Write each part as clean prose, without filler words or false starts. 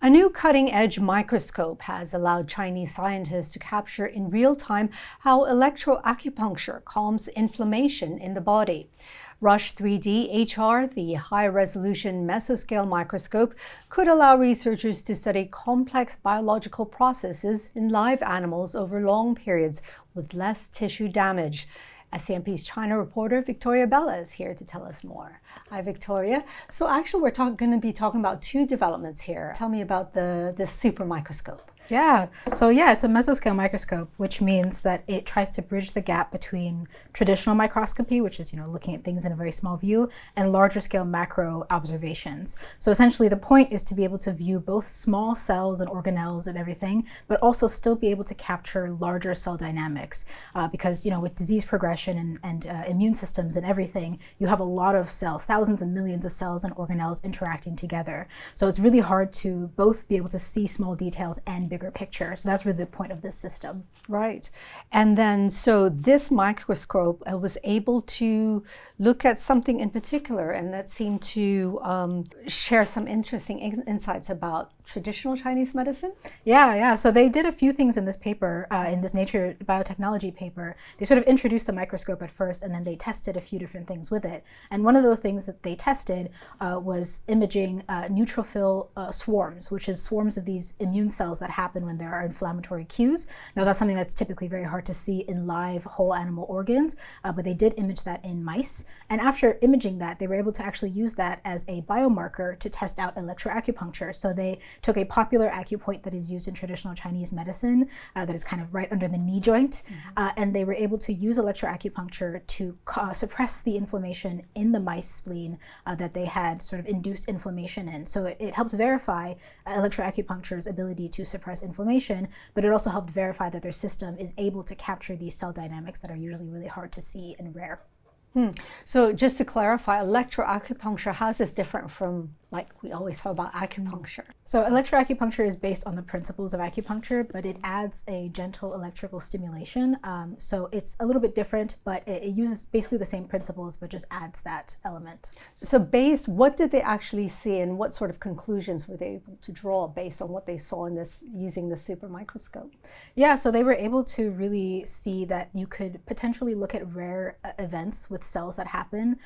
A new cutting-edge microscope has allowed Chinese scientists to capture in real time how electroacupuncture calms inflammation in the body. Rush 3D HR, the high-resolution mesoscale microscope, could allow researchers to study complex biological processes in live animals over long periods with less tissue damage. SCMP's China reporter Victoria Bella is here to tell us more. Hi, Victoria. So actually, we're going to be talking about two developments here. Tell me about this super microscope. Yeah, it's a mesoscale microscope, which means that it tries to bridge the gap between traditional microscopy, which is, looking at things in a very small view, and larger scale macro observations. So essentially the point is to be able to view both small cells and organelles and everything, but also still be able to capture larger cell dynamics. Because, with disease progression and immune systems and everything, you have a lot of cells, thousands and millions of cells and organelles interacting together. So it's really hard to both be able to see small details and bigger picture. So that's really the point of this system. Right. And then, so this microscope was able to look at something in particular, and that seemed to share some interesting insights about traditional Chinese medicine? Yeah. So they did a few things in this paper, in this Nature Biotechnology paper. They sort of introduced the microscope at first, and then they tested a few different things with it. And one of those things that they tested was imaging neutrophil swarms, which is swarms of these immune cells that happen when there are inflammatory cues. Now, that's something that's typically very hard to see in live whole animal organs, but they did image that in mice. And after imaging that, they were able to actually use that as a biomarker to test out electroacupuncture. So they took a popular acupoint that is used in traditional Chinese medicine, that is kind of right under the knee joint, and they were able to use electroacupuncture to suppress the inflammation in the mice spleen that they had sort of induced inflammation in. So it helped verify electroacupuncture's ability to suppress inflammation, but it also helped verify that their system is able to capture these cell dynamics that are usually really hard to see and rare. So just to clarify, electroacupuncture, how is this different from, like we always talk about acupuncture? So electroacupuncture is based on the principles of acupuncture, but it adds a gentle electrical stimulation. So it's a little bit different, but it uses basically the same principles, but just adds that element. So what did they actually see, and what sort of conclusions were they able to draw based on what they saw in this, using the super microscope? Yeah, so they were able to really see that you could potentially look at rare events with cells that happen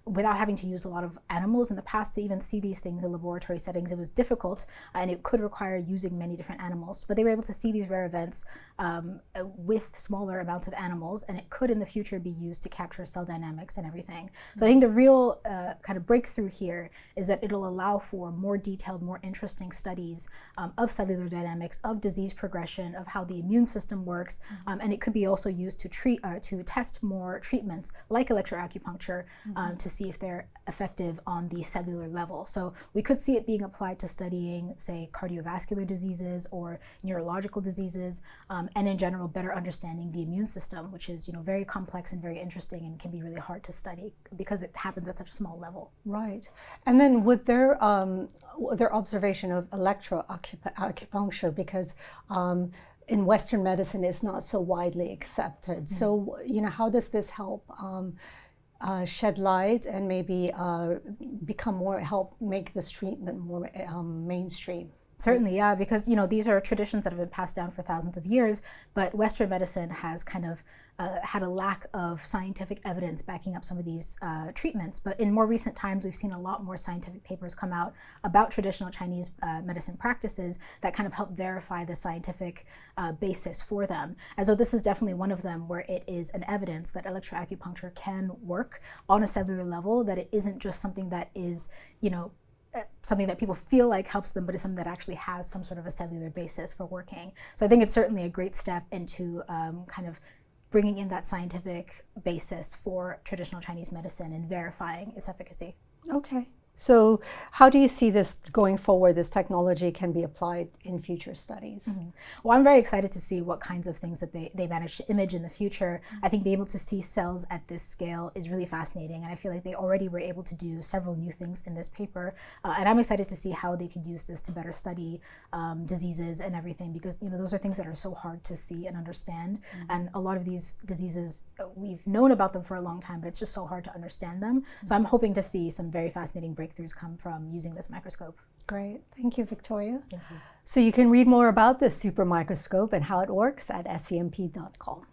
without having to use a lot of animals. In the past, to even see these things in laboratory settings, it was difficult, and it could require using many different animals. But they were able to see these rare events with smaller amounts of animals, and it could in the future be used to capture cell dynamics and everything. So I think the real kind of breakthrough here is that it'll allow for more detailed, more interesting studies of cellular dynamics, of disease progression, of how the immune system works, and it could be also used to to test more treatments like electroacupuncture to see if they're effective on the cellular level. So we could see it being applied to studying, say, cardiovascular diseases or neurological diseases, and in general, better understanding the immune system, which is, very complex and very interesting and can be really hard to study because it happens at such a small level. Right. And then with their observation of electroacupuncture, because in Western medicine, it's not so widely accepted. So, how does this help shed light and maybe help make this treatment more mainstream? Certainly, yeah, because these are traditions that have been passed down for thousands of years, but Western medicine has kind of had a lack of scientific evidence backing up some of these treatments. But in more recent times, we've seen a lot more scientific papers come out about traditional Chinese medicine practices that kind of help verify the scientific basis for them. And so this is definitely one of them where it is an evidence that electroacupuncture can work on a cellular level, that it isn't just something that is, something that people feel like helps them, but is something that actually has some sort of a cellular basis for working. So I think it's certainly a great step into kind of bringing in that scientific basis for traditional Chinese medicine and verifying its efficacy. Okay. So how do you see this going forward? This technology can be applied in future studies? Well, I'm very excited to see what kinds of things that they manage to image in the future. I think being able to see cells at this scale is really fascinating, and I feel like they already were able to do several new things in this paper. And I'm excited to see how they could use this to better study diseases and everything, because those are things that are so hard to see and understand. And a lot of these diseases, we've known about them for a long time, but it's just so hard to understand them. So I'm hoping to see some very fascinating breakthroughs breakthroughs come from using this microscope. Great. Thank you, Victoria. Thank you. So you can read more about this super microscope and how it works at scmp.com.